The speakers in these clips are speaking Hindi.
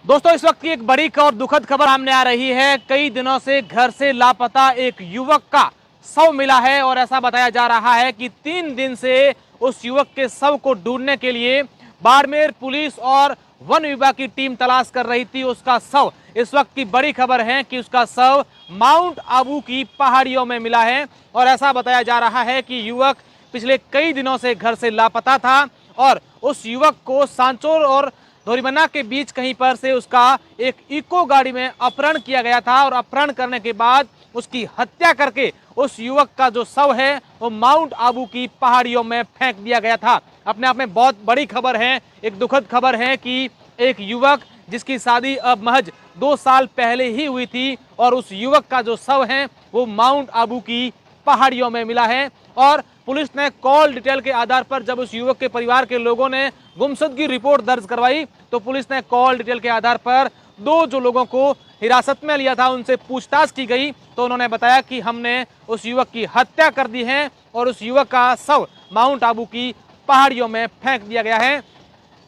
दोस्तों, इस वक्त की एक बड़ी और दुखद खबर सामने आ रही है। कई दिनों से घर से लापता एक युवक का शव मिला है और ऐसा बताया जा रहा है कि 3 दिन से उस युवक के शव को ढूंढने के लिए बाड़मेर पुलिस और वन विभाग की टीम तलाश कर रही थी। उसका शव, इस वक्त की बड़ी खबर है कि उसका शव माउंट आबू की पहाड़ियों में मिला है और ऐसा बताया जा रहा है कि युवक पिछले कई दिनों से घर से लापता था और उस युवक को सांचौर और धोरीबन्ना के बीच कहीं पर से उसका एक इको गाड़ी में अपहरण किया गया था और अपहरण करने के बाद उसकी हत्या करके उस युवक का जो शव है वो माउंट आबू की पहाड़ियों में फेंक दिया गया था। अपने आप में बहुत बड़ी खबर है, एक दुखद खबर है कि एक युवक जिसकी शादी अब महज 2 साल पहले ही हुई थी और उस युवक का जो शव है वो माउंट आबू की पहाड़ियों में मिला है। और पुलिस ने कॉल डिटेल के आधार पर जब उस युवक के परिवार के लोगों ने गुमशुदगी रिपोर्ट दर्ज करवाई तो पुलिस ने कॉल डिटेल के आधार पर 2 जो लोगों को हिरासत में लिया था उनसे पूछताछ की गई तो उन्होंने बताया कि हमने उस युवक की हत्या कर दी है और उस युवक का शव माउंट आबू की पहाड़ियों में फेंक दिया गया है।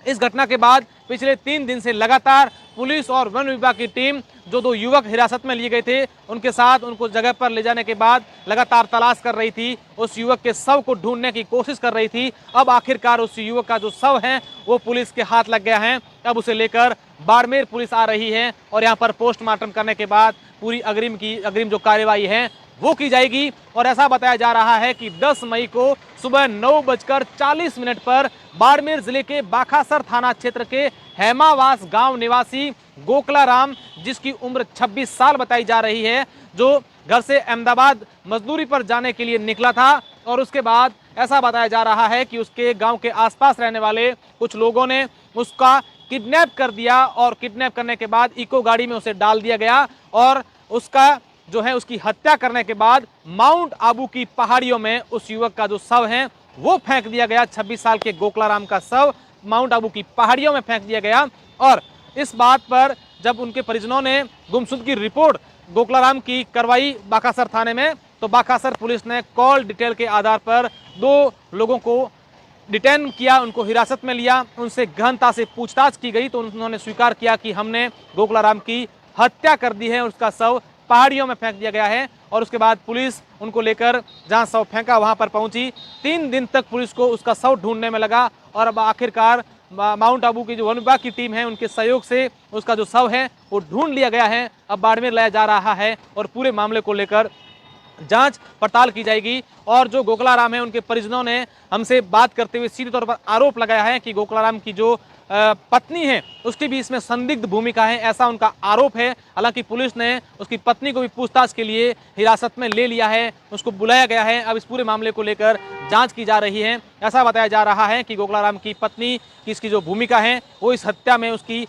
इस घटना के बाद पिछले 3 दिन से लगातार पुलिस और वन विभाग की टीम जो 2 युवक हिरासत में लिए गए थे उनके साथ उनको जगह पर ले जाने के बाद लगातार तलाश कर रही थी, उस युवक के शव को ढूंढने की कोशिश कर रही थी। अब आखिरकार उस युवक का जो शव है वो पुलिस के हाथ लग गया है। अब उसे लेकर बाड़मेर पुलिस आ रही है और यहाँ पर पोस्टमार्टम करने के बाद पूरी अग्रिम जो कार्यवाही है वो की जाएगी। और ऐसा बताया जा रहा है कि 10 मई को सुबह 9:40 पर बाड़मेर जिले के बाखासर थाना क्षेत्र के हेमावास गांव निवासी गोकला राम, जिसकी उम्र 26 साल बताई जा रही है, जो घर से अहमदाबाद मजदूरी पर जाने के लिए निकला था और उसके बाद ऐसा बताया जा रहा है कि उसके गांव के आसपास रहने वाले कुछ लोगों ने उसका किडनैप कर दिया और किडनैप करने के बाद इको गाड़ी में उसे डाल दिया गया और उसका जो है उसकी हत्या करने के बाद माउंट आबू की पहाड़ियों में उस युवक का जो शव है वो फेंक दिया गया। 26 साल के गोकला राम का शव माउंट आबू की पहाड़ियों में फेंक दिया गया। और इस बात पर जब उनके परिजनों ने गुमशुदगी रिपोर्ट गोकला राम की करवाई बाखासर थाने में तो बाखासर पुलिस ने कॉल डिटेल के आधार पर 2 लोगों को डिटेन किया, उनको हिरासत में लिया, उनसे गहनता से पूछताछ की गई तो उन्होंने स्वीकार किया कि हमने गोकला राम की हत्या कर दी है, उसका शव पहाड़ियों में फेंक दिया गया है। और उसके बाद पुलिस उनको लेकर जहां शव फेंका वहां पर पहुंची। 3 दिन तक पुलिस को उसका शव ढूंढने में लगा और अब आखिरकार माउंट आबू की जो वन विभाग की टीम है उनके सहयोग से उसका जो शव है वो ढूंढ लिया गया है। अब बाड़मेर लाया जा रहा है और पूरे मामले को लेकर जांच पड़ताल की जाएगी। और जो गोकला राम है उनके परिजनों ने हमसे बात करते हुए सीधे तौर पर आरोप लगाया है कि गोकला राम की जो पत्नी है उसकी भी इसमें संदिग्ध भूमिका है, ऐसा उनका आरोप है। हालांकि पुलिस ने उसकी पत्नी को भी पूछताछ के लिए हिरासत में ले लिया है, उसको बुलाया गया है। अब इस पूरे मामले को लेकर जांच की जा रही है। ऐसा बताया जा रहा है कि गोकला राम की पत्नी की इसकी जो भूमिका है वो इस हत्या में उसकी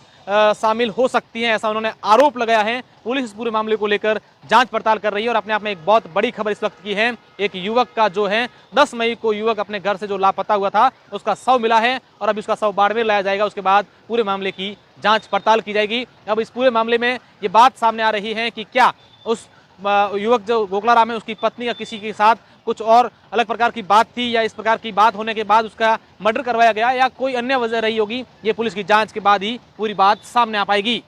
शामिल हो सकती हैं, ऐसा उन्होंने आरोप लगाया है। पुलिस इस पूरे मामले को लेकर जांच पड़ताल कर रही है और अपने आप में एक बहुत बड़ी खबर इस वक्त की है। एक युवक का जो है 10 मई को युवक अपने घर से जो लापता हुआ था उसका शव मिला है और अब उसका शव बाड़मेर लाया जाएगा। उसके बाद पूरे मामले की जांच पड़ताल की जाएगी। अब इस पूरे मामले में ये बात सामने आ रही है कि क्या उस युवक जो गोकला राम है उसकी पत्नी या किसी के साथ कुछ और अलग प्रकार की बात थी या इस प्रकार की बात होने के बाद उसका मर्डर करवाया गया या कोई अन्य वजह रही होगी। ये पुलिस की जांच के बाद ही पूरी बात सामने आ पाएगी।